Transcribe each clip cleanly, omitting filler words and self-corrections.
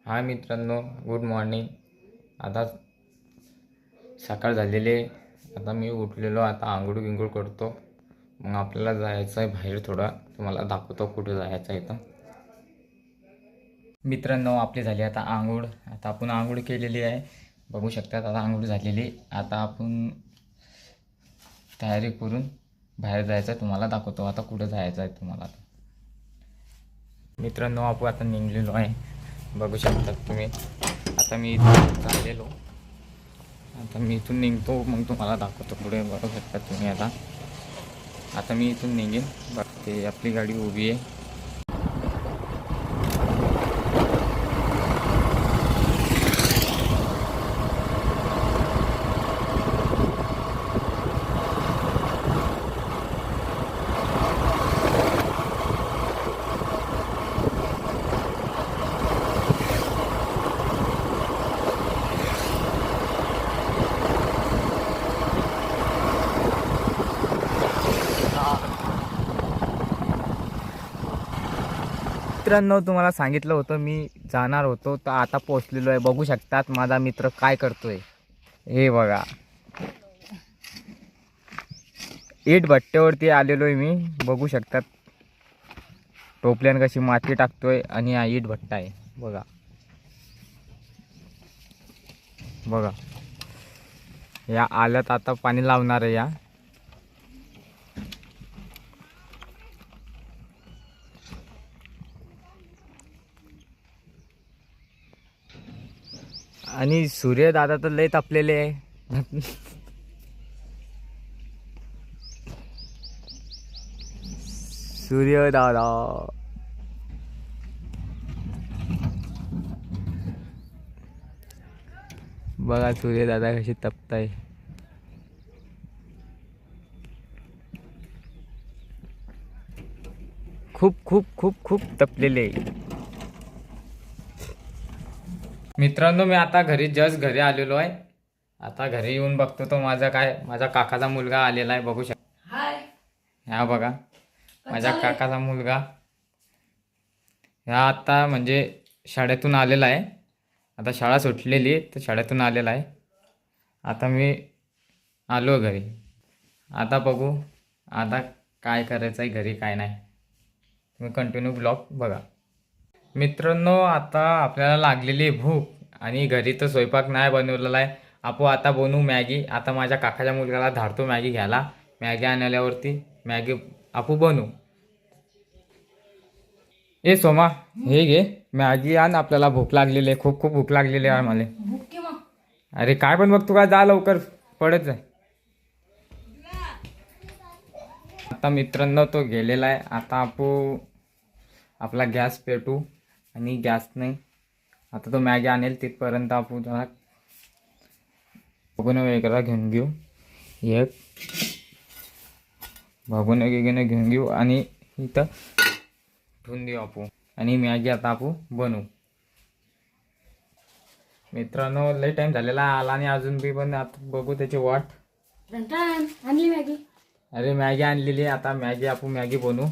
हाय मित्रांनो, good morning. आता सकाळ झालेली आहे. आता मी उठलेलो, आता आंघोळ गिंघोळ करतो. मग आपल्याला जायचं आहे बाहेर थोडा. तुम्हाला दाखवतो कुठे जायचं आहे तर. मित्रांनो, आपली झाली आता आंघोळ. आता आपण आंघोळ केलेली आहे, बघू शकतात. आता आंघोळ झालेली. आता आपण तयारी करून बाहेर जायचं आहे. तुम्हाला दाखवतो आता कुठे जायचं आहे तुम्हाला. मित्रांनो, आपण आता निघलेलो आहे, बघू शकतात तुम्ही. आता मी इथून चाललेलो. आता मी इथून निघतो, मग तुम्हाला दाखवतो पुढे. बघू शकतात तुम्ही. आता मी इथून निघेन. बघते आपली गाडी उभी आहे. मित्रांनो, तुम्हाला सांगितलं होतं मी जाणार होतो, तर आता पोचलेलो आहे. बघू शकतात माझा मित्र काय करतोय. हे बघा, इट भट्ट्यावरती आलेलो आहे मी. बघू शकतात टोपल्यान कशी माती टाकतोय. आणि हा इट भट्टा आहे बघा. बघा, या आल्यात आता पाणी लावणार आहे या. आणि सूर्य दादा तर लय तापलेले आहे. सूर्य दादा, बघा सूर्य दादा कशी तपताय. खूप खूप खूप खूप तपलेले. मित्रांनो, मी आता घरी आलेलो आहे. आता घरी येऊन बघतो तो माझा काकाचा मुलगा आलेला आहे. बघू शकता. हाय. ह्या बघा, माझ्या काकाचा मुलगा. ह्या आता म्हणजे शाळेतून आलेला आहे. आता शाळा सुटलेली, तर शाळेतून आलेला आहे. आता मी आलो घरी. आता बघू आता काय करायचं आहे घरी, काय नाही. तुम्ही कंटिन्यू ब्लॉग बघा. मित्रांनो, आता आपल्याला लागलेली भूक आणि घरी तर स्वयंपाक नाही बनवलेला आहे. आता बनवू मॅगी. आता माझ्या काकाच्या मुलगाला धाडतो मॅगी घ्यायला. मॅगी आणल्यावरती मॅगी बनवू. ए सोमा, हे घे मॅगी आण. आपल्याला भूक लागलेली आहे, खूप खूप भूक लागलेली आहे मला. अरे काय पण बघ, तू काय जा लवकर, पडत जाय. आता मित्रांनो तो गेलेला आहे. आता आपला गॅस पेटू. आणि गॅस नाही, आता तो मॅगी आणेल तिथपर्यंत आपण जरा भगोनं वगैरे घेऊन घेऊ. एक भगोनं वगैरे घेऊन घेऊ आणि इथं ठेवून देऊ आपण. आणि मॅगी आता आपण बनवू. मित्रांनो, लई टाइम झालेला आला आणि अजून बी पण आता बघू त्याची वाट. आणली मॅगी. अरे मॅगी आणलेली आहे. आता मॅगी बनवू.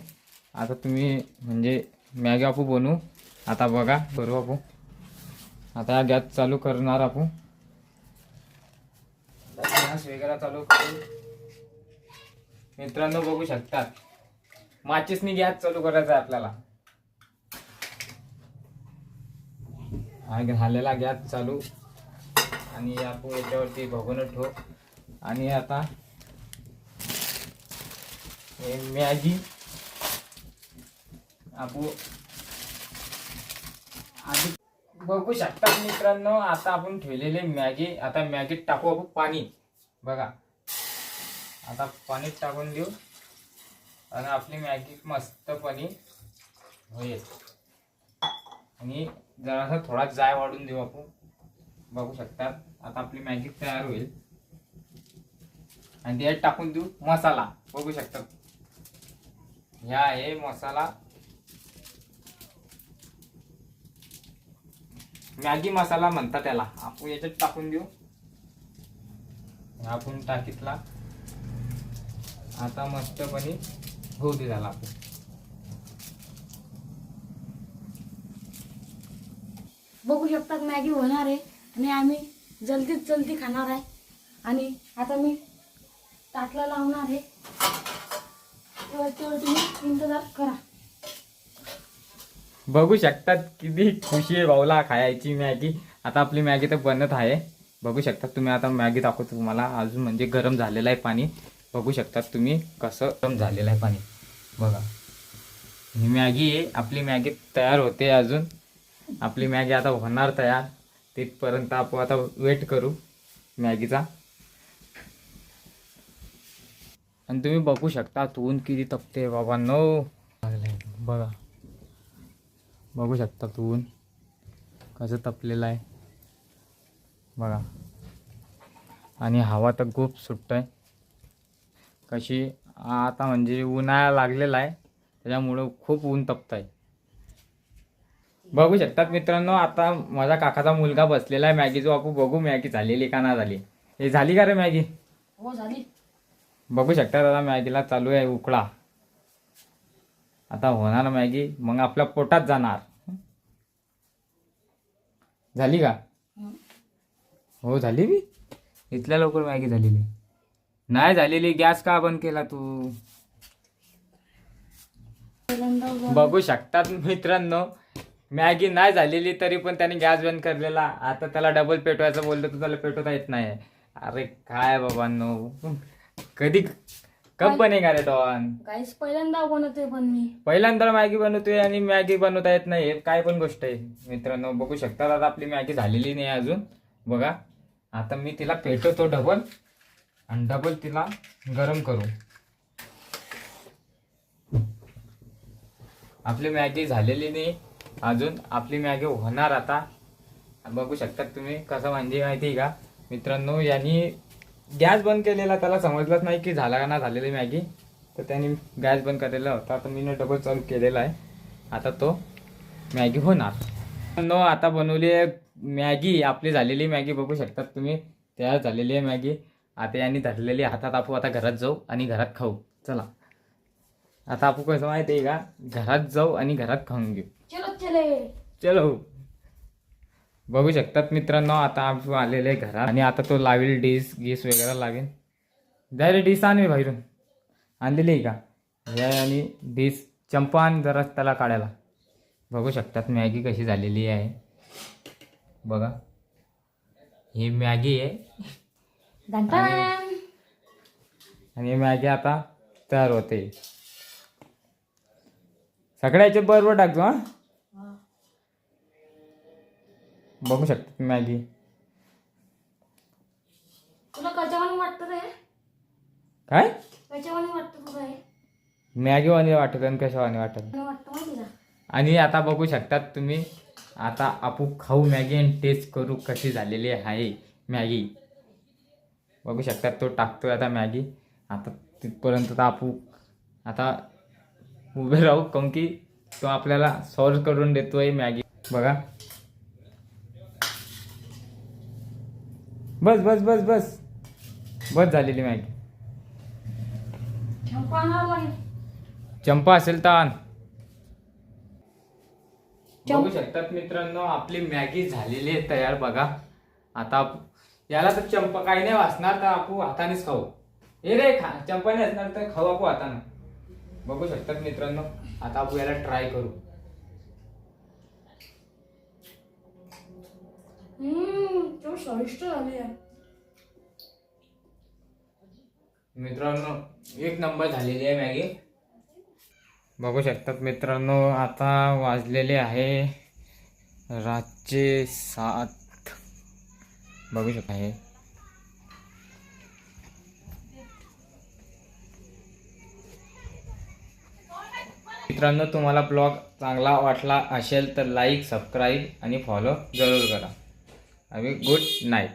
आता तुम्ही म्हणजे मॅगी आपण बनवू. आता बघा करू आपण. आता गॅस चालू करणार आपण. गॅस वगैरे चालू करू. मित्रांनो, बघू शकतात माचीसनी गॅस चालू करायचा आहे आपल्याला. हा झालेला गॅस चालू. आणि आपण याच्यावरती भगोनं ठेवू. आणि आता हे मॅगी आपण आधी बघू शकता मित्रांनो. आता आपण ठेवलेले मॅगी, आता मॅगीत टाकू आपण पाणी. बघा, आता पाणीत टाकून देऊ आणि आपली मॅगी मस्तपणे होईल. आणि जरासा थोडा जाय वाढून देऊ आपण. बघू शकतात आता आपली मॅगी तयार होईल. आणि त्यात टाकून देऊ मसाला. बघू शकतात, ह्या आहे मसाला, मॅगी मसाला म्हणतात त्याला. आपण याच्यात टाकून देऊ. आपण टाकीतला आता मस्तपणे होऊ दे झाला आपण. बघू शकतात मॅगी होणार आहे आणि आम्ही जल्दीत जल्दी खाणार आहे. आणि आता मी ताटला लावणार आहे, तेव्हा तुम्ही इंतजार करा. बघू शकतात किती खुशी आहे भाऊला खायची मॅगी. आता आपली मॅगी तर बनत आहे. बघू शकतात तुम्ही. आता मॅगी दाखवतो तुम्हाला. अजून म्हणजे गरम झालेलं आहे पाणी. बघू शकतात तुम्ही कसं गरम झालेलं आहे पाणी. बघा ही मॅगी आहे. आपली मॅगी तयार होते. अजून आपली मॅगी आता होणार तयार. तिथपर्यंत आपण आता वेट करू मॅगीचा. आणि तुम्ही बघू शकता ऊन किती तपते बाबा. नो बघा, बघू शकता ऊन कसं तपलेलं आहे बघा. आणि हवा तर खूप सुटतंय कशी. आता म्हणजे उन्हाळा लागलेला आहे त्याच्यामुळं खूप ऊन तपत आहे. बघू शकतात मित्रांनो. आता माझा काकाचा मुलगा बसलेला आहे मॅगी जो. आपण बघू मॅगी झालेली का ना झाली. हे झाली का रे मॅगी? हो झाली. बघू शकता दादा मॅगीला चालू आहे उकळा. आता होणार मॅगी मग आपल्या पोटात जाणार. झाली का? हो झाली बी. इथल्या लवकर मॅगी झालेली नाही झालेली. गॅस का बंद केला तू? बघू शकतात मित्रांनो मॅगी नाही झालेली तरी पण त्याने गॅस बंद करलेला. आता त्याला डबल पेटवायचं बोलतो तर त्याला पेटवता येत नाही. अरे काय बाबांनो, कधी कब बनेगा रे डॉन? गाईस पहिल्यांदा बनवतोय पण मी. पहिल्यांदा मॅगी बनवतोय आणि मॅगी बनवता येत नाही. काय पण गोष्ट आहे मित्रांनो. बघू शकता आता आपली मॅगी झालेली नाही अजून. बघा आता मी तिला पेटवतो डबल आणि डबल तिला गरम करू. आपली मॅगी झालेली नाही अजून. आपली मॅगी होणार आता. बघू शकता तुम्ही कसं म्हणजे माहिती आहे का मित्रांनो. यांनी गॅस बंद केलेला. त्याला समजलंच नाही की झाला का ना झालेली मॅगी. तर त्यांनी गॅस बंद केलेला होता. आता मी डबल चालू केलेला आहे. आता तो मॅगी होणार. नो आता बनवली आहे मॅगी. आपली झालेली मॅगी बघू शकतात तुम्ही. तयार झालेली आहे मॅगी. आता यांनी धरलेली हातात. आपण आता घरात जाऊ आणि घरात खाऊ. चला आता आपण कसं माहिती आहे का घरात जाऊ आणि घरात खाऊन घेऊ. चलो बघू शकतात मित्रांनो. आता आपण आलेले आहे घरात आणि आता तो लावेल डिश गीस वगैरे लावेल. डायरेक्ट डिश आण बाहेरून आणलेली आहे का या. आणि डिश चंपा आण जरा त्याला काढायला. बघू शकतात मॅगी कशी झालेली आहे बघा. ही मॅगी आहे आणि मॅगी आता तयार होते. सगळ्याचे बरोबर टाकतो हा. बघू शकतात मॅगी. तुला कशावानी वाटतं रे? काय कशावानी वाटतं तुला हे? मॅगी वाणी वाटत आणि कशावाणी वाटत. वाटतं माहिती का? आणि आता बघू शकतात तुम्ही. आता आपण खाऊ मॅगी आणि टेस्ट करू कशी झालेली आहे मॅगी. बघू शकतात तो टाकतोय आता मॅगी. आता तिथपर्यंत आपण आता उभे राहू काऊन की तो आपल्याला सॉल्व करून देतोय मॅगी. बघा बस बस बस बस बस झालेली मॅगी. चंपा असेल तर आण. बघू शकतात मित्रांनो आपली मॅगी झालेली आहे तयार बघा. आता याला तर चंपा काही नाही वाचणार तर आपण हातानेच खाऊ. हे रे चंपा नाही असणार तर खाऊ आपण हाताने. बघू शकतात मित्रांनो आता आपण याला ट्राय करू. स्वादिष्ट झाली आहे मित्रांनो. एक नंबर झालेली आहे मॅगी. बघू शकतात मित्रांनो आता वाजलेले आहे रातचे 7. बघू शकता आहे. मित्रांनो तुम्हाला ब्लॉग चांगला वाटला असेल तर लाईक सबस्क्राईब आणि फॉलो जरूर करा. Good night.